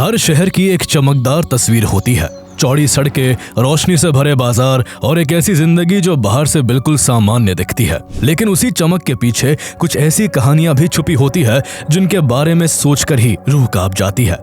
हर शहर की एक चमकदार तस्वीर होती है। चौड़ी सड़कें, रोशनी से भरे बाजार और एक ऐसी जिंदगी जो बाहर से बिल्कुल सामान्य दिखती है, लेकिन उसी चमक के पीछे कुछ ऐसी कहानियां भी छुपी होती है जिनके बारे में सोचकर ही रूह कांप जाती है।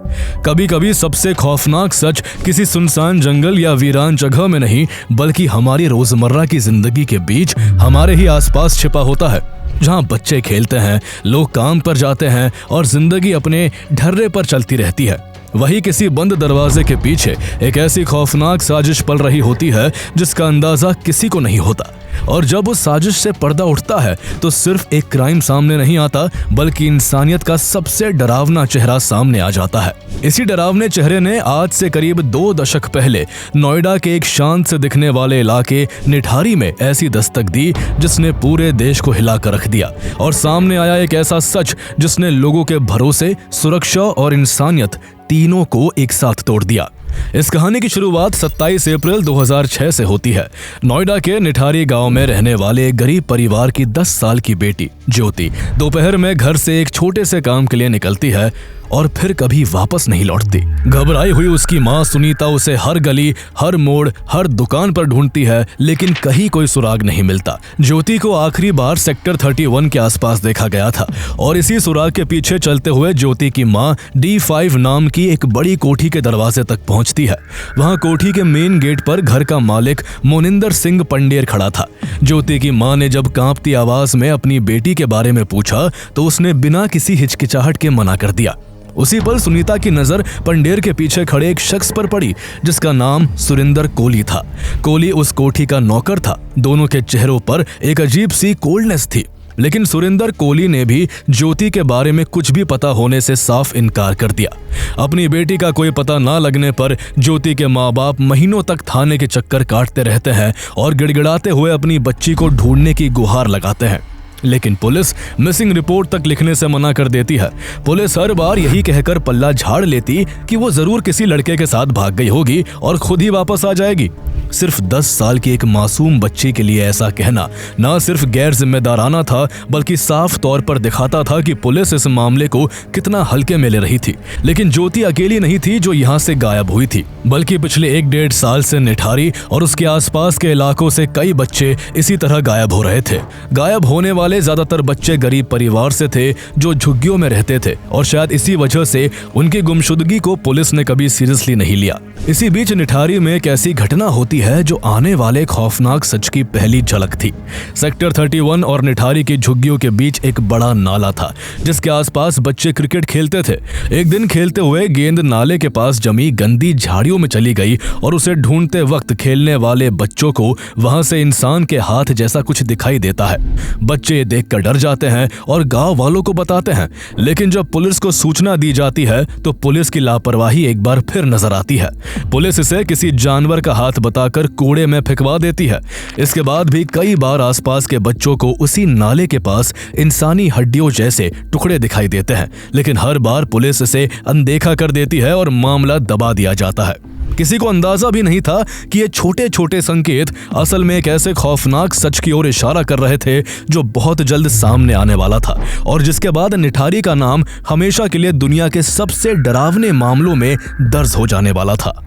कभी कभी सबसे खौफनाक सच किसी सुनसान जंगल या वीरान जगह में नहीं, बल्कि हमारी रोजमर्रा की जिंदगी के बीच हमारे ही आसपास छिपा होता है, जहाँ बच्चे खेलते हैं, लोग काम पर जाते हैं और जिंदगी अपने ढर्रे पर चलती रहती है। वही किसी बंद दरवाजे के पीछे एक ऐसी खौफनाक साजिश पल रही होती है जिसका अंदाजा किसी को नहीं होता। और जब उस साजिश से पर्दा उठता है तो सिर्फ एक क्राइम सामने नहीं आता, बल्कि इंसानियत का सबसे डरावना चेहरा सामने आ जाता है। इसी डरावने चेहरे ने आज से करीब 2 दशक पहले नोएडा के एक शांत से दिखने वाले इलाके निठारी में ऐसी दस्तक दी जिसने पूरे देश को हिला कर रख दिया। और सामने आया एक ऐसा सच जिसने लोगों के भरोसे, सुरक्षा और इंसानियत तीनों को एक साथ तोड़ दिया। इस कहानी की शुरुआत 27 अप्रैल 2006 से होती है। नोएडा के निठारी गांव में रहने वाले एक गरीब परिवार की 10 साल की बेटी ज्योति दोपहर में घर से एक छोटे से काम के लिए निकलती है और फिर कभी वापस नहीं लौटती। घबराई हुई उसकी माँ सुनीता उसे हर गली, हर मोड़, हर दुकान पर ढूंढती है, लेकिन कहीं कोई सुराग नहीं मिलता। ज्योति को आखिरी बार सेक्टर 31 के आसपास देखा गया था और इसी सुराग के पीछे चलते हुए ज्योति की माँ D5 नाम की एक बड़ी कोठी के दरवाजे तक पहुंचती है। वहां कोठी के मेन गेट पर घर का मालिक मोनिंदर सिंह पंडेर खड़ा था। ज्योति की माँ ने जब कांपती आवाज में अपनी बेटी के बारे में पूछा तो उसने बिना किसी हिचकिचाहट के मना कर दिया। उसी पल सुनीता की नजर पंडेर के पीछे खड़े एक शख्स पर पड़ी जिसका नाम सुरिंदर कोली था। कोली उस कोठी का नौकर था। दोनों के चेहरों पर एक अजीब सी कोल्डनेस थी, लेकिन सुरिंदर कोली ने भी ज्योति के बारे में कुछ भी पता होने से साफ इनकार कर दिया। अपनी बेटी का कोई पता ना लगने पर ज्योति के माँ बाप महीनों तक थाने के चक्कर काटते रहते हैं और गिड़गिड़ाते हुए अपनी बच्ची को ढूंढने की गुहार लगाते हैं, लेकिन पुलिस मिसिंग रिपोर्ट तक लिखने से मना कर देती है। पुलिस हर बार यही कहकर पल्ला झाड़ लेती कि वो जरूर किसी लड़के के साथ भाग गई होगी और खुद ही वापस आ जाएगी। सिर्फ 10 साल की एक मासूम बच्ची के लिए ऐसा कहना ना सिर्फ गैर जिम्मेदाराना था, बल्कि साफ तौर पर दिखाता था कि पुलिस इस मामले को कितना हल्के में ले रही थी। लेकिन ज्योति अकेली नहीं थी जो यहाँ से गायब हुई थी, बल्कि पिछले 1-1.5 साल से निठारी और उसके आसपास के इलाकों से कई बच्चे इसी तरह गायब हो रहे थे। गायब होने वाले ज्यादातर बच्चे गरीब परिवार से थे जो झुग्गियों में रहते थे, और शायद इसी वजह से उनकी गुमशुदगी को पुलिस ने कभी सीरियसली नहीं लिया। इसी बीच निठारी में एक ऐसी घटना होती है जो आने वाले खौफनाक सच की पहली झलक थी। सेक्टर 31 और निठारी की झुग्गियों के बीच एक बड़ा नाला था जिसके आसपास बच्चे क्रिकेट खेलते थे। एक दिन खेलते हुए गेंद नाले के पास जमी गंदी झाड़ियों में चली गई और उसे ढूंढते वक्त खेलने वाले बच्चों को वहां से इंसान के हाथ जैसा कुछ दिखाई देता है। बच्चे देखकर डर जाते हैं और गांव वालों को बताते हैं, लेकिन जब पुलिस को सूचना दी जाती है तो पुलिस की लापरवाही एक बार फिर नजर आती है। पुलिस इसे किसी जानवर का हाथ बताकर कूड़े में फेंकवा देती है। इसके बाद भी कई बार आसपास के बच्चों को उसी नाले के पास इंसानी हड्डियों जैसे टुकड़े दिखाई देते हैं, लेकिन हर बार पुलिस इसे अनदेखा कर देती है और मामला दबा दिया जाता है। किसी को अंदाजा भी नहीं था कि ये छोटे छोटे संकेत असल में एक ऐसे खौफनाक सच की ओर इशारा कर रहे थे जो बहुत जल्द सामने आने वाला था, और जिसके बाद निठारी का नाम हमेशा के लिए दुनिया के सबसे डरावने मामलों में दर्ज हो जाने वाला था।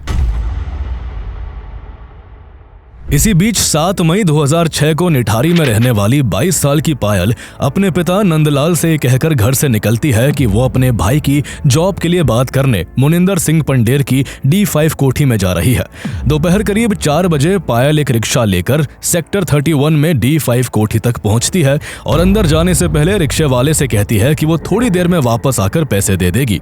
इसी बीच 7 मई 2006 को निठारी में रहने वाली 22 साल की पायल अपने पिता नंदलाल से कहकर घर से निकलती है कि वो अपने भाई की जॉब के लिए बात करने मोनिंदर सिंह पंडेर की D5 कोठी में जा रही है। दोपहर करीब 4 बजे पायल एक रिक्शा लेकर सेक्टर 31 में D5 कोठी तक पहुंचती है और अंदर जाने से पहले रिक्शे वाले से कहती है कि वो थोड़ी देर में वापस आकर पैसे दे देगी।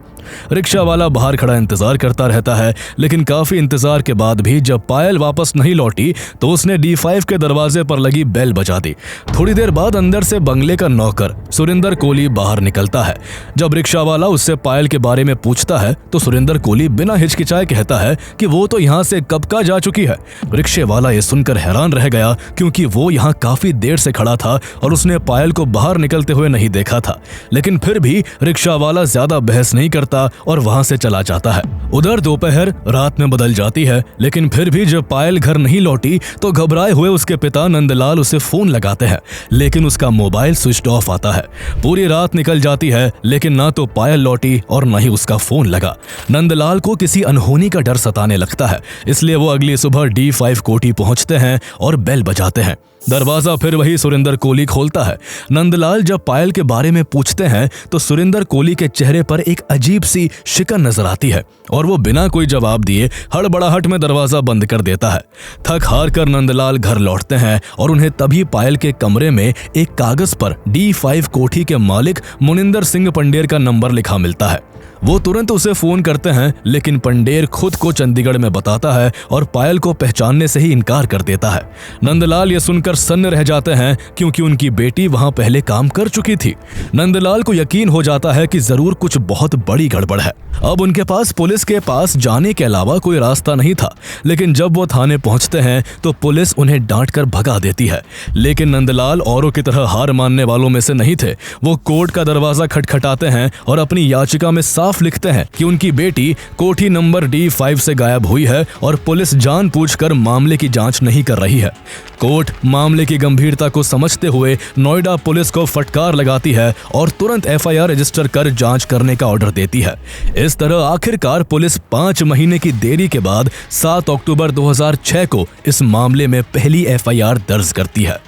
रिक्शा वाला बाहर खड़ा इंतजार करता रहता है, लेकिन काफी इंतजार के बाद भी जब पायल वापस नहीं लौटी तो उसने D5 के दरवाजे पर लगी बेल बजा दी। थोड़ी देर बाद अंदर से बंगले का नौकर सुरिंदर कोली बाहर निकलता है। जब रिक्शा वाला उससे पायल के बारे में पूछता है तो सुरिंदर कोली बिना हिचकिचाए कहता है कि वो तो यहाँ से कब का जा चुकी है। रिक्शे वाला ये सुनकर हैरान रह गया, क्योंकि वो यहाँ काफी देर से खड़ा था और उसने पायल को बाहर निकलते हुए नहीं देखा था। लेकिन फिर भी रिक्शा वाला ज्यादा बहस नहीं करता और वहां से चला जाता है। उधर दोपहर रात में बदल जाती है, लेकिन फिर भी जब पायल घर नहीं लौटी तो घबराए हुए उसके पिता नंदलाल उसे फोन लगाते हैं, लेकिन उसका मोबाइल स्विच ऑफ आता है। पूरी रात निकल जाती है, लेकिन ना तो पायल लौटी और ना ही उसका फोन लगा। नंदलाल को किसी अनहोनी का डर सताने लगता है, इसलिए वो अगली सुबह D5 कोठी पहुंचते हैं और बेल बजाते हैं। दरवाजा फिर वही सुरेंद्र कोहली खोलता है। नंदलाल जब पायल के बारे में पूछते हैं तो सुरेंद्र कोहली के चेहरे पर एक अजीब सी शिकन नजर आती है और वो बिना कोई जवाब दिए हड़बड़ाहट में दरवाजा बंद कर देता है। थक हार कर नंदलाल घर लौटते हैं और उन्हें तभी पायल के कमरे में एक कागज पर D5 कोठी के मालिक मुनिंदर सिंह पंडेर का नंबर लिखा मिलता है। वो तुरंत उसे फोन करते हैं, लेकिन पंडेर खुद को चंडीगढ़ में बताता है और पायल को पहचानने से ही इनकार कर देता है। नंदलाल ये सुनकर सन्न रह जाते हैं, क्योंकि उनकी बेटी वहां पहले काम कर चुकी थी। नंदलाल को यकीन हो जाता है कि जरूर कुछ बहुत बड़ी गड़बड़ है। अब उनके पास पुलिस के पास जाने के अलावा कोई रास्ता नहीं था, लेकिन जब वो थाने पहुंचते हैं तो पुलिस उन्हें डांट कर भगा देती है। लेकिन नंदलाल औरों की तरह हार मानने वालों में से नहीं थे। वो कोर्ट का दरवाजा खटखटाते हैं और अपनी याचिका में साफ लिखते हैं कि उनकी बेटी कोठी नंबर D5 से गायब हुई है और पुलिस जानबूझकर मामले की जांच नहीं कर रही है। कोर्ट मामले की गंभीरता को समझते हुए नोएडा पुलिस को फटकार लगाती है और तुरंत FIR रजिस्टर कर जांच करने का ऑर्डर देती है। इस तरह आखिरकार पुलिस 5 महीने की देरी के बाद 7 अक्टूबर 2006 को इस मामले में पहली FIR दर्ज करती है।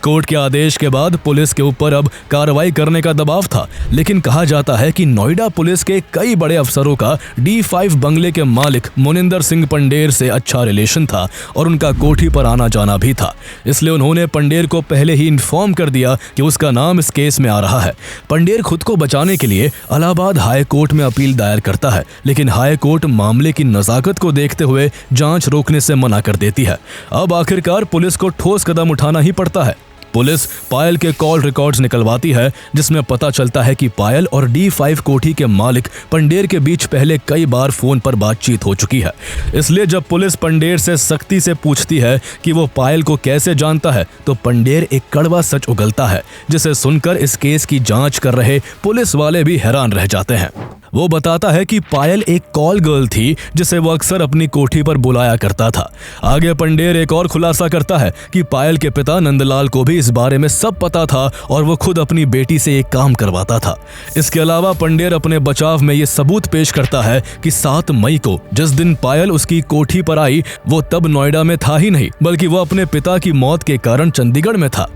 कोर्ट के आदेश के बाद पुलिस के ऊपर अब कार्रवाई करने का दबाव था, लेकिन कहा जाता है कि नोएडा पुलिस के कई बड़े अफसरों का D5 बंगले के मालिक मुनिंदर सिंह पंडेर से अच्छा रिलेशन था और उनका कोठी पर आना जाना भी था। इसलिए उन्होंने पंडेर को पहले ही इन्फॉर्म कर दिया कि उसका नाम इस केस में आ रहा है। पंडेर खुद को बचाने के लिए इलाहाबाद हाई कोर्ट में अपील दायर करता है, लेकिन हाई कोर्ट मामले की नजाकत को देखते हुए जांच रोकने से मना कर देती है। अब आखिरकार पुलिस को ठोस कदम उठाना ही पड़ता है। पुलिस पायल के कॉल रिकॉर्ड्स निकलवाती है, जिसमें पता चलता है कि पायल और D5 कोठी के मालिक पंडेर के बीच पहले कई बार फोन पर बातचीत हो चुकी है। इसलिए जब पुलिस पंडेर से सख्ती से पूछती है कि वो पायल को कैसे जानता है, तो पंडेर एक कड़वा सच उगलता है, जिसे सुनकर इस केस की जांच कर रहे पुलिस वाले भी हैरान रह जाते हैं। वो बताता है कि पायल एक कॉल गर्ल थी, जिसे वो अक्सर अपनी कोठी पर बुलाया करता था। आगे पंडेर एक और खुलासा करता है कि पायल के पिता नंदलाल को भी इस बारे में सब पता था और वो खुद अपनी बेटी से एक काम करवाता था। इसके अलावा पंडेर अपने बचाव में ये सबूत पेश करता है कि 7 मई को जिस दिन पायल उसकी कोठी पर आई, वो तब नोएडा में था ही नहीं, बल्कि वो अपने पिता की मौत के कारण चंडीगढ़ में था।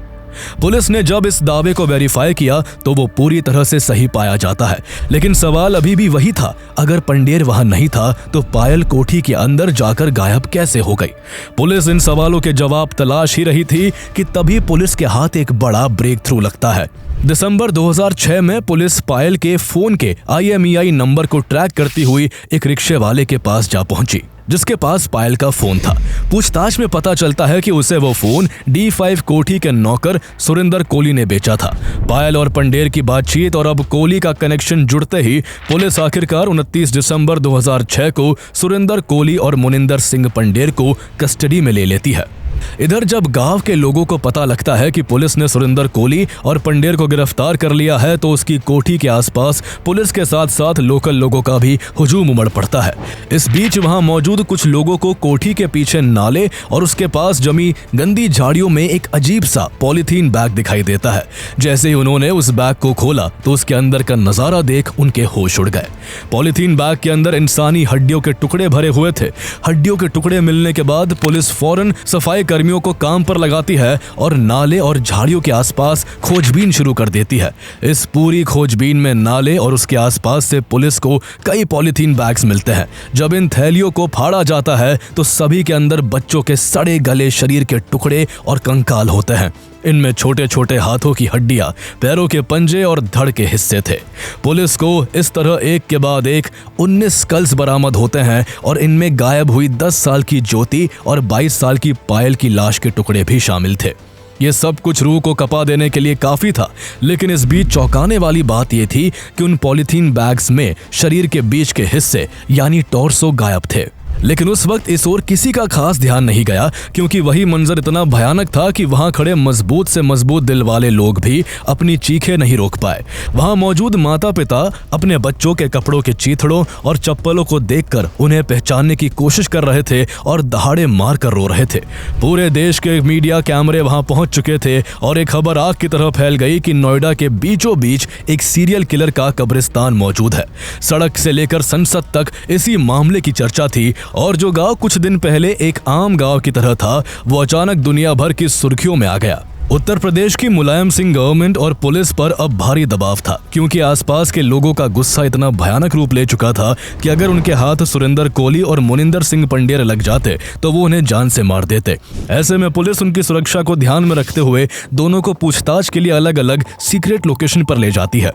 पुलिस ने जब इस दावे को वेरीफाई किया तो वो पूरी तरह से सही पाया जाता है, लेकिन सवाल अभी भी वही था, अगर पंडेर वहां नहीं था तो पायल कोठी के अंदर जाकर गायब कैसे हो गई। पुलिस इन सवालों के जवाब तलाश ही रही थी कि तभी पुलिस के हाथ एक बड़ा ब्रेक थ्रू लगता है। दिसंबर 2006 में पुलिस पायल के फोन के IMEI नंबर को ट्रैक करती हुई एक रिक्शे वाले के पास जा पहुंची, जिसके पास पायल का फोन था। पूछताछ में पता चलता है कि उसे वो फोन D5 कोठी के नौकर सुरेंद्र कोहली ने बेचा था। पायल और पंडेर की बातचीत और अब कोहली का कनेक्शन जुड़ते ही पुलिस आखिरकार 29 दिसंबर 2006 को सुरेंद्र कोहली और मुनिंदर सिंह पंडेर को कस्टडी में ले लेती है। इधर जब गांव के लोगों को पता लगता है कि पुलिस ने सुरेंद्र कोहली और पंडेर को गिरफ्तार कर लिया है, तो उसकी कोठी के आसपास पुलिस के साथ साथ लोकल लोगों का भी हुजूम उमड़ पड़ता है। इस बीच वहां मौजूद कुछ लोगों को कोठी के पीछे नाले और उसके पास जमी गंदी झाड़ियों में एक अजीब सा पॉलीथीन बैग दिखाई देता है। जैसे ही उन्होंने उस बैग को खोला तो उसके अंदर का नजारा देख उनके होश उड़ गए। पॉलीथीन बैग के अंदर इंसानी हड्डियों के टुकड़े भरे हुए थे। हड्डियों के टुकड़े मिलने के बाद पुलिस फौरन सफाई कर्मियों को काम पर लगाती है और नाले और झाड़ियों के आसपास खोजबीन शुरू कर देती है। इस पूरी खोजबीन में नाले और उसके आसपास से पुलिस को कई पॉलीथीन बैग्स मिलते हैं। जब इन थैलियों को फाड़ा जाता है तो सभी के अंदर बच्चों के सड़े गले शरीर के टुकड़े और कंकाल होते हैं। इनमें छोटे छोटे हाथों की हड्डियां, पैरों के पंजे और धड़ के हिस्से थे। पुलिस को इस तरह एक के बाद एक 19 स्कल्स बरामद होते हैं और इनमें गायब हुई 10 साल की ज्योति और 22 साल की पायल की लाश के टुकड़े भी शामिल थे। ये सब कुछ रूह को कपा देने के लिए काफी था, लेकिन इस बीच चौंकाने वाली बात यह थी कि उन पॉलीथीन बैग्स में शरीर के बीच के हिस्से यानी टॉर्सो गायब थे। लेकिन उस वक्त इस ओर किसी का खास ध्यान नहीं गया, क्योंकि वही मंजर इतना भयानक था कि वहां खड़े मजबूत से मजबूत दिल वाले लोग भी अपनी चीखें नहीं रोक पाए। वहां मौजूद माता पिता अपने बच्चों के कपड़ों के चीथड़ों और चप्पलों को देखकर उन्हें पहचानने की कोशिश कर रहे थे और दहाड़े मार कर रो रहे थे। पूरे देश के मीडिया कैमरे वहां पहुंच चुके थे और एक खबर आग की तरह फैल गई कि नोएडा के बीचों बीच एक सीरियल किलर का कब्रिस्तान मौजूद है। सड़क से लेकर संसद तक इसी मामले की चर्चा थी और जो गांव कुछ दिन पहले एक आम गांव की तरह था, वो अचानक दुनिया भर की सुर्खियों में आ गया। उत्तर प्रदेश की मुलायम सिंह गवर्नमेंट और पुलिस पर अब भारी दबाव था, क्योंकि आसपास के लोगों का गुस्सा इतना भयानक रूप ले चुका था कि अगर उनके हाथ सुरेंद्र कोहली और मुनिंदर सिंह पंडेर लग जाते तो वो उन्हें जान से मार देते। ऐसे में पुलिस उनकी सुरक्षा को ध्यान में रखते हुए दोनों को पूछताछ के लिए अलग अलग सीक्रेट लोकेशन पर ले जाती है।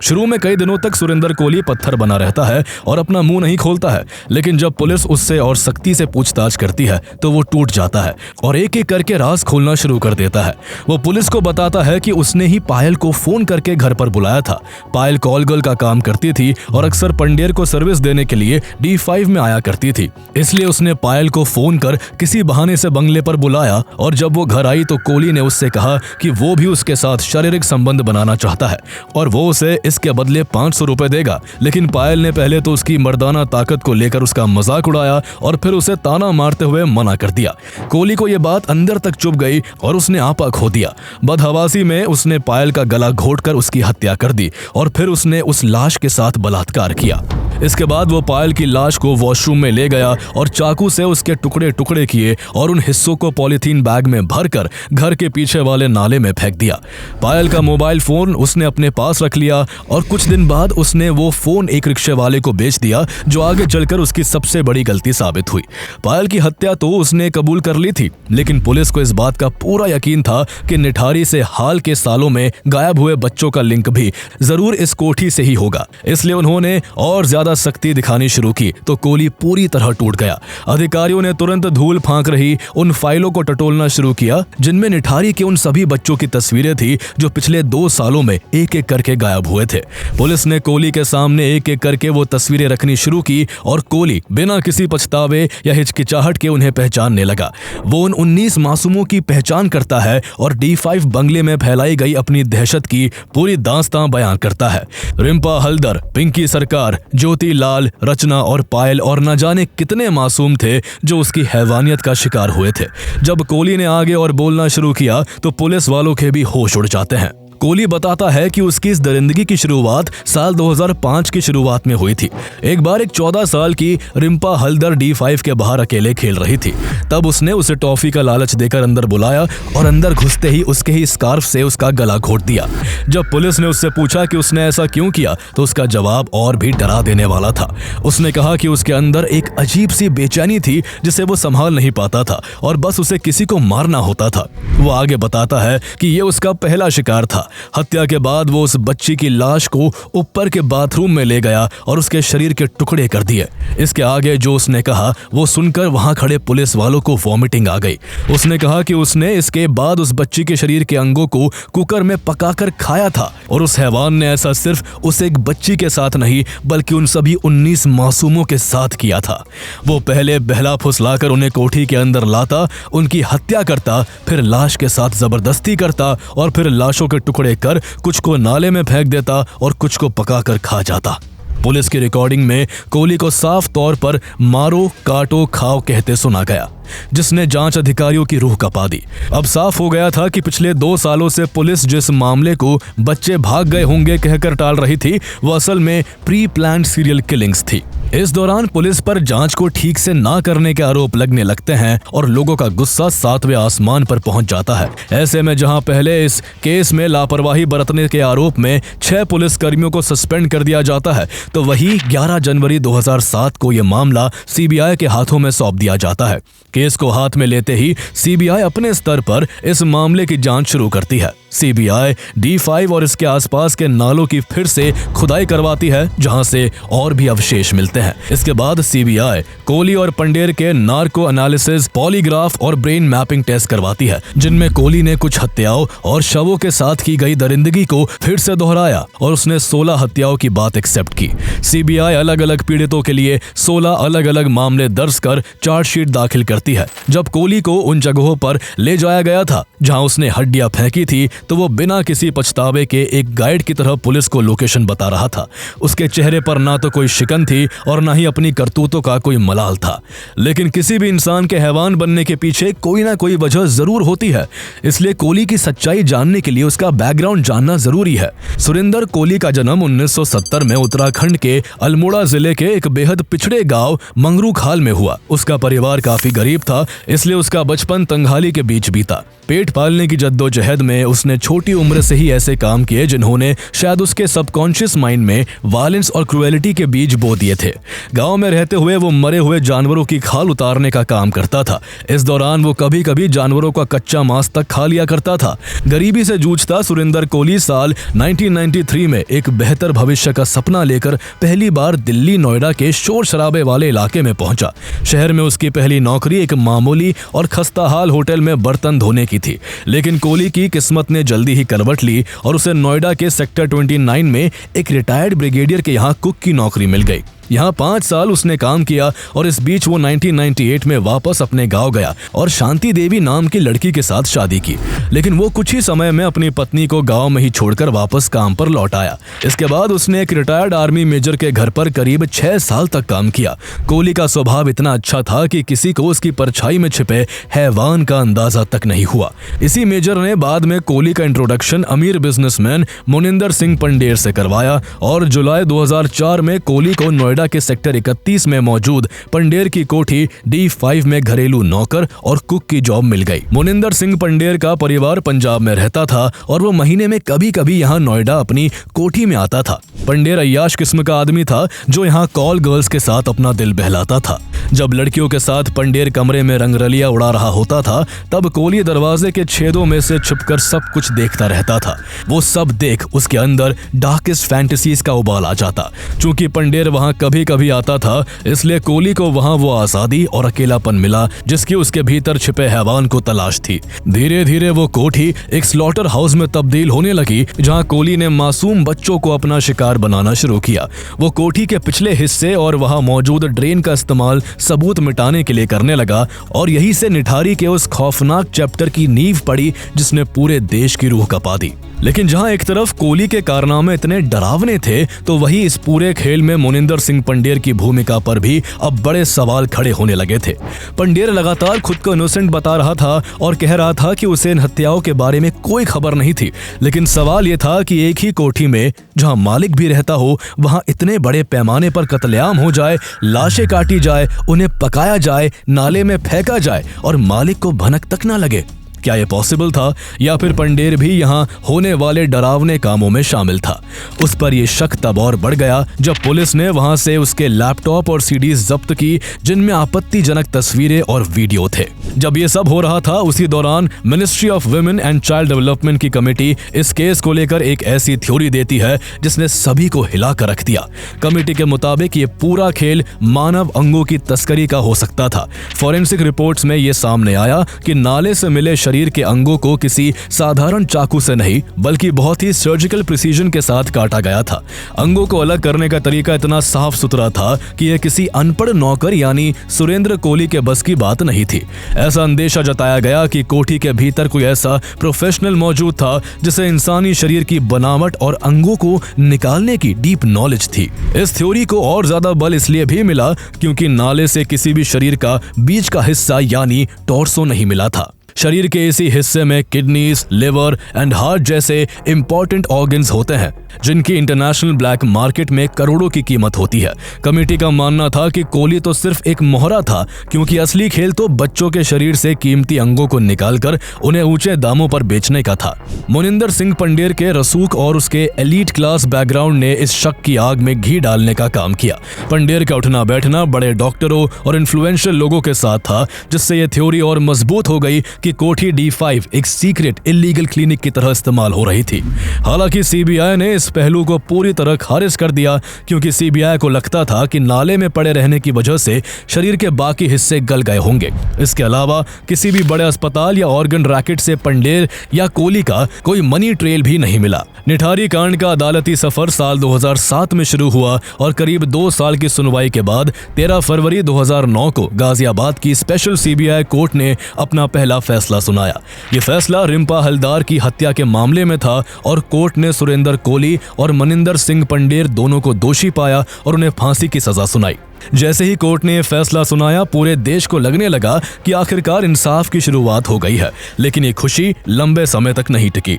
शुरू में कई दिनों तक सुरेंद्र कोहली पत्थर बना रहता है और अपना मुंह नहीं खोलता है, लेकिन जब पुलिस उससे और सख्ती से पूछताछ करती है तो वो टूट जाता है और एक एक करके राज खोलना शुरू कर देता है। वो पुलिस को बताता है कि उसने ही पायल को फोन करके घर पर बुलाया था। पायल कॉल गर्ल का काम करती थी और अक्सर पंडेर को सर्विस देने के लिए D5 में आया करती थी, इसलिए उसने पायल को फोन कर किसी बहाने से बंगले पर बुलाया और जब वो घर आई तो कोहली ने उससे कहा कि वो भी उसके साथ शारीरिक संबंध बनाना चाहता है और वो उसे इसके बदले 500 रुपए देगा। लेकिन पायल ने पहले तो उसकी मर्दाना ताकत को लेकर उसका मजाक उड़ाया और फिर उसे ताना मारते हुए मना कर दिया। कोहली को यह बात अंदर तक चुभ गई और उसने आपा खो दिया। बदहवासी में उसने पायल का गला घोंटकर उसकी हत्या कर दी और फिर उसने उस लाश के साथ बलात्कार किया। इसके बाद वो पायल की लाश को वॉशरूम में ले गया और चाकू से उसके टुकड़े टुकड़े किए और उन हिस्सों को पॉलीथीन बैग में भरकर घर के पीछे वाले नाले में फेंक दिया। पायल का मोबाइल फोन उसने अपने पास रख लिया और कुछ दिन बाद उसने वो फोन एक रिक्शे वाले को बेच दिया, जो आगे चलकर उसकी सबसे बड़ी गलती साबित हुई। पायल की हत्या तो उसने कबूल कर ली थी, लेकिन पुलिस को इस बात का पूरा यकीन था कि निठारी से हाल के सालों में गायब हुए बच्चों का लिंक भी जरूर इस कोठी से ही होगा। इसलिए उन्होंने और ज्यादा सख्ती दिखानी शुरू की तो कोहली पूरी तरह टूट गया। अधिकारियों ने तुरंत धूल फांक रही उन फाइलों को टटोलना शुरू किया जिनमें निठारी के उन सभी बच्चों की तस्वीरें थी जो पिछले 2 सालों में एक एक करके गायब हुए थे। पुलिस ने कोहली के सामने एक एक करके वो तस्वीरें रखनी शुरू की और कोहली बिना किसी पछतावे या हिचकिचाहट के उन्हें पहचानने लगा। वो उन 19 मासूमों की पहचान करता है और D5 बंगले में फैलाई गई अपनी दहशत की पूरी दास्तां बयां करता है। रिम्पा हल्दर, पिंकी सरकार, ज्योति लाल, रचना और पायल और न जाने कितने मासूम थे जो उसकी हैवानियत का शिकार हुए थे। जब कोहली ने आगे और बोलना शुरू किया तो पुलिस वालों के भी होश उड़ जाते हैं। कोहली बताता है कि उसकी इस दरिंदगी की शुरुआत साल 2005 की शुरुआत में हुई थी। एक बार एक 14 साल की रिम्पा हल्दर D5 के बाहर अकेले खेल रही थी। तब उसने उसे टॉफी का लालच देकर अंदर बुलाया और अंदर घुसते ही उसके ही स्कार्फ से उसका गला घोंट दिया। जब पुलिस ने उससे पूछा कि उसने ऐसा क्यों किया तो उसका जवाब और भी डरा देने वाला था। उसने कहा कि उसके अंदर एक अजीब सी बेचैनी थी जिसे वो संभाल नहीं पाता था और बस उसे किसी को मारना होता था। वो आगे बताता है कि ये उसका पहला शिकार था। हत्या के बाद वो उस बच्ची की लाश को ऊपर के बाथरूम में ले गया और उसके शरीर के टुकड़े कर दिए। इसके आगे जो उसने कहा वो सुनकर वहां खड़े पुलिस वालों को वॉमिटिंग आ गई। उसने कहा कि उसने इसके बाद उस बच्ची के शरीर के अंगों को कुकर में पकाकर खाया था और उस हैवान ने ऐसा सिर्फ उस एक बच्ची के साथ नहीं बल्कि उन सभी 19 मासूमों के साथ किया था। वो पहले बहला फुसलाकर उन्हें कोठी के अंदर लाता, उनकी हत्या करता, फिर लाश के साथ जबरदस्ती करता और फिर लाशों के टुकड़े कर कुछ को नाले में फेंक देता और कुछ को पकाकर खा जाता। पुलिस की रिकॉर्डिंग में कोहली को साफ तौर पर मारो काटो खाओ कहते सुना गया, जिसने जांच अधिकारियों की रूह कपा दी। अब साफ हो गया था कि पिछले 2 सालों से पुलिस जिस मामले को बच्चे भाग गए होंगे कहकर टाल रही थी वो असल में प्री प्लान्ड सीरियल किलिंग्स थी। इस दौरान पुलिस पर जांच को ठीक से ना करने के आरोप लगने लगते हैं और लोगों का गुस्सा 7वें आसमान पर पहुंच जाता है। ऐसे में जहां पहले इस केस में लापरवाही बरतने के आरोप में 6 पुलिसकर्मियों को सस्पेंड कर दिया जाता है, तो वही 11 जनवरी 2007 को यह मामला CBI के हाथों में सौंप दिया जाता है। केस को हाथ में लेते ही CBI अपने स्तर पर इस मामले की जांच शुरू करती है। सीबीआई D5 और इसके आसपास के नालों की फिर से खुदाई करवाती है, जहां से और भी अवशेष मिलते हैं। इसके बाद सीबीआई कोहली और पंडेर के नार्को एनालिसिस, पॉलीग्राफ और ब्रेन मैपिंग टेस्ट करवाती है, जिनमें कोहली ने कुछ हत्याओं और शवों के साथ की गई दरिंदगी को फिर से दोहराया और उसने 16 हत्याओं की बात एक्सेप्ट की। सीबीआई अलग अलग पीड़ितों के लिए 16 अलग अलग मामले दर्ज कर चार्जशीट दाखिल करती है। जब कोहली को उन जगहों पर ले जाया गया था जहां उसने हड्डियां फेंकी थी, तो वो बिना किसी पछतावे के एक गाइड की तरह पुलिस को लोकेशन बता रहा था। उसके चेहरे पर ना तो कोई शिकन थी और ना ही अपनी करतूतों का कोई मलाल था। लेकिन किसी भी इंसान के हैवान बनने के पीछे कोई ना कोई वजह जरूर होती है, इसलिए कोहली की सच्चाई जानने के लिए उसका बैकग्राउंड जानना जरूरी है। सुरेंद्र कोहली का जन्म 1970 में उत्तराखंड के अल्मोड़ा जिले के एक बेहद पिछड़े गांव मंगरूखाल में हुआ। उसका परिवार काफी गरीब था, इसलिए उसका बचपन तंगहाली के बीच बीता। पेट पालने की जद्दोजहद में उसने छोटी उम्र से ही ऐसे काम किए जिन्होंने शायद उसके सबकॉन्शियस माइंड में वायलेंस और क्रुएलिटी के बीज बो दिए थे। गांव में रहते हुए वो मरे हुए जानवरों की खाल उतारने का काम करता था। इस दौरान वो कभी कभी जानवरों का कच्चा मांस तक खा लिया करता था। गरीबी से जूझता सुरेंद्र कोहली साल 1993 में एक बेहतर भविष्य का सपना लेकर पहली बार दिल्ली नोएडा के शोर शराबे वाले इलाके में पहुंचा। शहर में उसकी पहली नौकरी एक मामूली और खस्ताहाल होटल में बर्तन धोने की थी, लेकिन कोहली की किस्मत ने जल्दी ही करवट ली और उसे नोएडा के सेक्टर 29 में एक रिटायर्ड ब्रिगेडियर के यहाँ कुक की नौकरी मिल गई। यहाँ 5 साल उसने काम किया और इस बीच वो 1998 में वापस अपने गांव गया और शांति देवी नाम की लड़की के साथ शादी की। लेकिन वो कुछ ही समय में अपनी पत्नी को गांव में ही छोड़कर वापस काम पर लौट आया। इसके बाद उसने एक रिटायर्ड आर्मी मेजर के घर पर करीब 6 साल तक काम किया। कोहली का स्वभाव इतना अच्छा था कि किसी को उसकी परछाई में छिपे हैवान का अंदाजा तक नहीं हुआ। इसी मेजर ने बाद में कोहली का इंट्रोडक्शन अमीर बिजनेसमैन मोनिंदर सिंह पंडेर से करवाया और जुलाई 2004 में कोहली को नोएडा के सेक्टर 31 में मौजूद पंडेर की कोठी D5 में घरेलू नौकर और कुक की जॉब मिल गई। मोनिंदर सिंह पंडेर का परिवार पंजाब में रहता था और वो महीने में कभी कभी यहाँ नोएडा अपनी कोठी में आता था। पंडेर अय्याश किस्म का आदमी था जो यहाँ कॉल गर्ल्स के साथ अपना दिल बहलाता था। जब लड़कियों के साथ पंडेर कमरे में रंगरलिया उड़ा रहा होता था, तब कोहली दरवाजे के छेदों में से छुपकर सब कुछ देखता रहता था। वो सब देख उसके अंदर डार्केस्ट फैंटेसीज का उबाल आ जाता। चूंकि पंडेर वहाँ कभी कभी आता था, इसलिए कोहली को वहाँ वो आजादी और अकेलापन मिला जिसकी उसके भीतर छिपे हैवान को तलाश थी। धीरे धीरे वो कोठी एक स्लॉटर हाउस में तब्दील होने लगी, जहाँ कोहली ने मासूम बच्चों को अपना शिकार बनाना शुरू किया। वो कोठी के पिछले हिस्से और वहाँ मौजूद ड्रेन का इस्तेमाल सबूत मिटाने के लिए करने लगा और यहीं से निठारी के उस खौफनाक चैप्टर की नींव पड़ी जिसने पूरे देश की रूह कपा दी। लेकिन जहां एक तरफ कोहली के कारनामे इतने डरावने थे, तो वहीं इस पूरे खेल में मोनिंदर सिंह पंडेर की भूमिका पर भी अब बड़े सवाल खड़े होने लगे थे। पंडेर लगातार खुद को इनोसेंट बता रहा था और कह रहा था कि उसे इन हत्याओं के बारे में कोई खबर नहीं थी। लेकिन सवाल यह था कि एक ही कोठी में जहां मालिक भी रहता हो, वहां इतने बड़े पैमाने पर कत्लेआम हो जाए, लाशें काटी जाए, उन्हें पकाया जाए, नाले में फेंका जाए और मालिक को भनक तक ना लगे। क्या ये पॉसिबल था, या फिर पंडेर भी यहाँ होने वाले डरावने कामों में शामिल था? उस पर यह शक तब और बढ़ गया जब पुलिस ने वहां से उसके लैपटॉप और सीडीज जब्त की जिनमें आपत्तिजनक तस्वीरें और वीडियो थे। जब ये सब हो रहा था, उसी दौरान ministry of women and child development की कमेटी इस केस को लेकर एक ऐसी थ्योरी देती है जिसने सभी को हिला कर रख दिया। कमेटी के मुताबिक ये पूरा खेल मानव अंगों की तस्करी का हो सकता था। फॉरेंसिक रिपोर्ट्स में ये सामने आया कि नाले से मिले शरीर के अंगों को किसी साधारण चाकू से नहीं बल्कि बहुत ही सर्जिकल प्रिसीजन के साथ काटा गया था। अंगों को अलग करने का तरीका इतना साफ सुथरा था कि यह किसी अनपढ़ नौकर यानी सुरेंद्र कोहली के बस की बात नहीं थी। ऐसा अंदेशा जताया गया कि कोठी के भीतर कोई ऐसा प्रोफेशनल मौजूद था जिसे इंसानी शरीर की बनावट और अंगों को निकालने की डीप नॉलेज थी। इस थ्योरी को और ज्यादा बल इसलिए भी मिला क्योंकि नाले से किसी भी शरीर का बीच का हिस्सा यानी टॉर्सो नहीं मिला था। शरीर के इसी हिस्से में किडनीज, लिवर एंड हार्ट जैसे इंपॉर्टेंट ऑर्गन्स होते हैं जिनकी इंटरनेशनल ब्लैक मार्केट में करोड़ों की कीमत होती है। कमेटी का मानना था कि कोहली तो सिर्फ एक मोहरा था, क्योंकि असली खेल तो बच्चों के शरीर से कीमती अंगों को निकालकर उन्हें ऊंचे दामों पर बेचने का था। मोनिंदर सिंह पंडेर के रसूख और उसके एलीट क्लास बैकग्राउंड ने इस शक की आग में घी डालने का काम किया। पंडेर का उठना बैठना बड़े डॉक्टरों और इन्फ्लुएंशियल लोगों के साथ था, जिससे यह थ्योरी और मजबूत हो गई कि कोठी D5 एक सीक्रेट इलीगल क्लिनिक की तरह इस्तेमाल हो रही थी। हालांकि सीबीआई ने इस पहलू को पूरी तरह खारिज कर दिया, क्योंकि सीबीआई को लगता था कि नाले में पड़े रहने की वजह से शरीर के बाकी हिस्से गल गए होंगे। इसके अलावा किसी भी बड़े अस्पताल या ऑर्गन रैकेट से पंडेर या कोहली का कोई मनी ट्रेल भी नहीं मिला। निठारी कांड का अदालती सफर साल 2007 में शुरू हुआ और करीब 2 साल की सुनवाई के बाद 13 फरवरी 2009 को गाजियाबाद की स्पेशल सीबीआई कोर्ट ने अपना पहला फैसला सुनाया। ये फैसला रिम्पा हलदार की हत्या के मामले में था और कोर्ट ने सुरेंद्र कोहली और मनिंदर सिंह पंडेर दोनों को दोषी पाया और उन्हें फांसी की सजा सुनाई। जैसे ही कोर्ट ने फैसला सुनाया, पूरे देश को लगने लगा कि आखिरकार इंसाफ की शुरुआत हो गई है। लेकिन ये खुशी लंबे समय तक नहीं टिकी।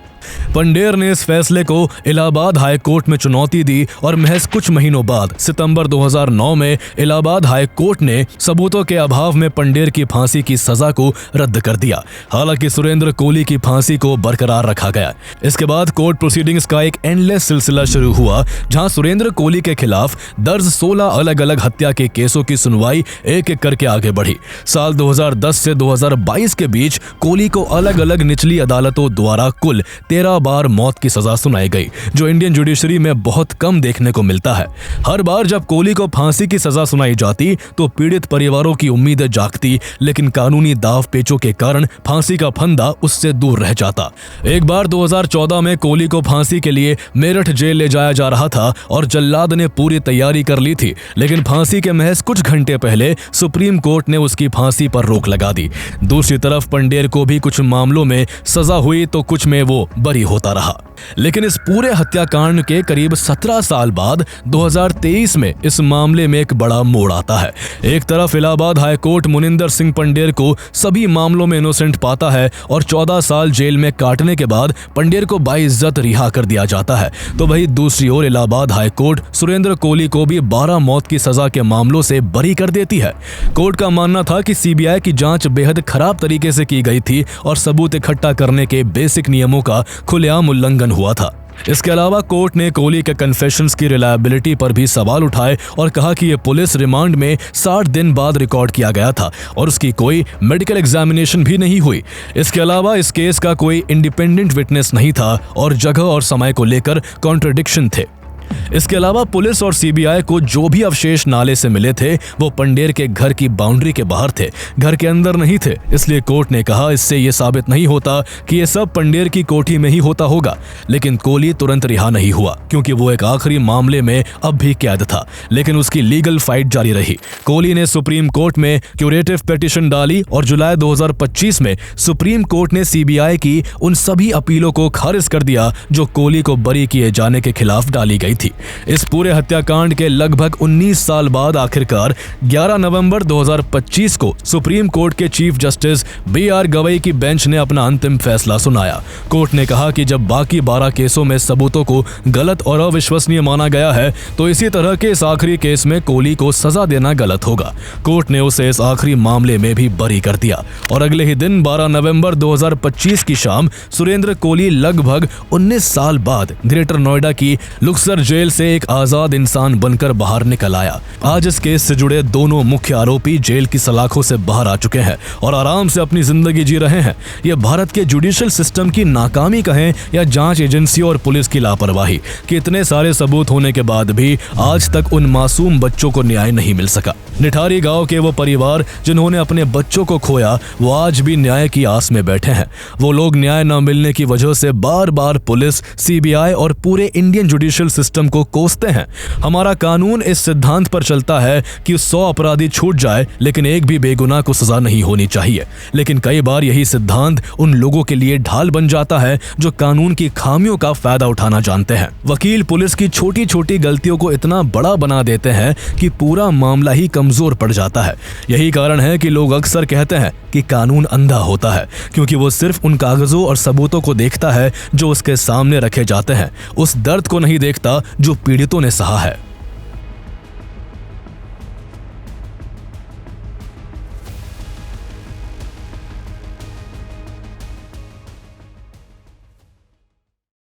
पंडेर ने इस फैसले को इलाहाबाद हाई कोर्ट में चुनौती दी और महज कुछ महीनों बाद सितंबर 2009 में इलाहाबाद हाई कोर्ट ने सबूतों के अभाव में पंडेर की फांसी की सजा को रद्द कर दिया। हालांकि सुरेंद्र कोहली की फांसी को बरकरार रखा गया। इसके बाद कोर्ट प्रोसीडिंग्स का एक एंडलेस सिलसिला शुरू हुआ, जहां सुरेंद्र कोहली के खिलाफ दर्ज 16 अलग अलग हत्या के केसों की सुनवाई एक एक करके आगे बढ़ी। साल 2010 से 2022 के बीच कोहली को अलग अलग निचली अदालतों द्वारा कुल 13 बार मौत की सजा सुनाई गई, जो इंडियन जुडिशरी में बहुत कम देखने को मिलता है। हर बार जब कोहली को फांसी की सजा सुनाई जाती तो पीड़ित परिवारों की उम्मीदें जागती, लेकिन कानूनी दाव पेचों के कारण फांसी का फंदा उससे दूर रह जाता। एक बार 2014 में कोहली को फांसी के लिए मेरठ जेल ले जाया जा रहा था और जल्लाद ने पूरी तैयारी कर ली थी, लेकिन फांसी के महज कुछ घंटे पहले सुप्रीम कोर्ट ने उसकी फांसी पर रोक लगा दी। दूसरी तरफ पंडेर को भी कुछ मामलों में सजा हुई तो कुछ में वो बरी होता रहा। लेकिन इस पूरे हत्याकांड के करीब 17 साल बाद 2023 में इस मामले में एक बड़ा मोड़ आता है। एक तरफ इलाहाबाद हाई कोर्ट मनिंदर सिंह पंडेर को सभी मामलों में इनोसेंट पाता है और 14 साल जेल में काटने के बाद पंडेर को बाइज्जत रिहा कर दिया जाता है, तो वही दूसरी ओर इलाहाबाद हाई कोर्ट सुरेंद्र कोहली को भी 12 मौत की सजा के मामलों से बरी कर देती है। कोर्ट का मानना था कि सीबीआई की जांच बेहद खराब तरीके से की गई थी और सबूत इकट्ठा करने के बेसिक नियमों का खुलेआम उल्लंघन हुआ था। इसके अलावा कोर्ट ने कोहली के कन्फेशंस की रिलायबिलिटी पर भी सवाल उठाए और कहा कि यह पुलिस रिमांड में 60 दिन बाद रिकॉर्ड किया गया था और उसकी कोई मेडिकल एग्जामिनेशन भी नहीं हुई। इसके अलावा इस केस का कोई इंडिपेंडेंट विटनेस नहीं था और जगह और समय को लेकर कॉन्ट्रडिक्शन थे। इसके अलावा पुलिस और सीबीआई को जो भी अवशेष नाले से मिले थे वो पंडेर के घर की बाउंड्री के बाहर थे, घर के अंदर नहीं थे। इसलिए कोर्ट ने कहा इससे ये साबित नहीं होता कि ये सब पंडेर की कोठी में ही होता होगा। लेकिन कोहली तुरंत रिहा नहीं हुआ, क्योंकि वो एक आखिरी मामले में अब भी कैद था। लेकिन उसकी लीगल फाइट जारी रही। कोहली ने सुप्रीम कोर्ट में क्यूरेटिव पिटीशन डाली और जुलाई 2025 में सुप्रीम कोर्ट ने सीबीआई की उन सभी अपीलों को खारिज कर दिया जो कोहली को बरी किए जाने के खिलाफ डाली गई थी। इस पूरे हत्याकांड के लगभग 19 साल बाद आखिरकार 11 नवंबर 2025 को सुप्रीम कोर्ट के चीफ जस्टिस BR गवई की बेंच ने अपना अंतिम फैसला सुनाया। कोर्ट ने कहा कि जब बाकी 12 केसों में सबूतों को गलत और अविश्वसनीय माना गया है, तो इसी तरह के इस आखिरी केस में कोहली को सजा देना गलत होगा। कोर्ट ने उसे इस आखिरी मामले में भी बरी कर दिया और अगले ही दिन 12 नवंबर 2025 की शाम सुरेंद्र कोहली लगभग 19 साल बाद ग्रेटर नोएडा की लुक्सर जेल से एक आजाद इंसान बनकर बाहर निकल आया। आज इस केस से जुड़े दोनों मुख्य आरोपी जेल की सलाखों से बाहर आ चुके हैं और आराम से अपनी जिंदगी जी रहे हैं। यह भारत के जुडिशियल सिस्टम की नाकामी कहें या जांच एजेंसियों और पुलिस की लापरवाही कि इतने सारे सबूत होने के बाद भी आज तक उन मासूम बच्चों को न्याय नहीं मिल सका। निठारी गांव के वो परिवार जिन्होंने अपने बच्चों को खोया, वो आज भी न्याय की आस में बैठे हैं। वो लोग न्याय न मिलने की वजह से बार बार पुलिस, सीबीआई और पूरे इंडियन जुडिशियल सिस्टम को कोसते हैं। हमारा कानून इस सिद्धांत पर चलता है कि 100 अपराधी छूट जाए लेकिन एक भी बेगुनाह को सजा नहीं होनी चाहिए। लेकिन कई बार यही सिद्धांत उन लोगों के लिए ढाल बन जाता है जो कानून की खामियों का फायदा उठाना जानते हैं। वकील पुलिस की छोटी छोटी गलतियों को इतना बड़ा बना देते हैं कि पूरा मामला ही कमजोर पड़ जाता है। यही कारण है कि लोग अक्सर कहते हैं कि कानून अंधा होता है, क्योंकि वो सिर्फ उन कागजों और सबूतों को देखता है जो उसके सामने रखे जाते हैं, उस दर्द को नहीं देखता जो पीड़ितों ने सहा है।